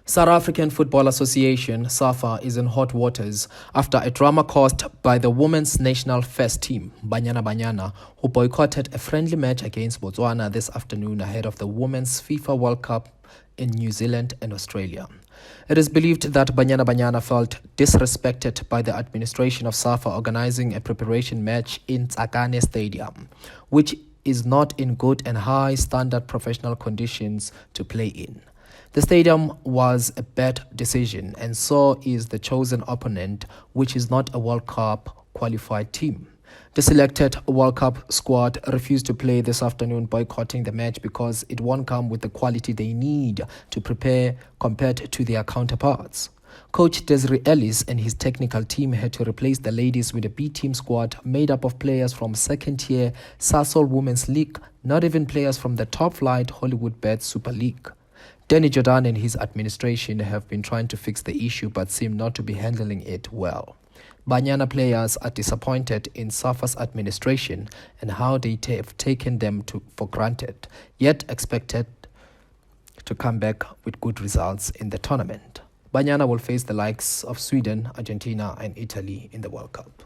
South African Football Association (SAFA) is in hot waters after a drama caused by the women's national first team, Banyana Banyana, who boycotted a friendly match against Botswana this afternoon ahead of the Women's FIFA World Cup in New Zealand and Australia. It is believed that Banyana Banyana felt disrespected by the administration of SAFA organizing a preparation match in Tsakane Stadium, which is not in good and high standard professional conditions to play in. The stadium was a bad decision, and so is the chosen opponent, which is not a World Cup qualified team. The selected World Cup squad refused to play this afternoon, boycotting the match because it won't come with the quality they need to prepare compared to their counterparts. Coach Desiree Ellis and his technical team had to replace the ladies with a B-team squad made up of players from second-tier Sasol Women's League, not even players from the top-flight Hollywood Bet Super League. Danny Jordan and his administration have been trying to fix the issue but seem not to be handling it well. Banyana players are disappointed in SAFA's administration and how they have taken them for granted, yet expected to come back with good results in the tournament. Banyana will face the likes of Sweden, Argentina and Italy in the World Cup.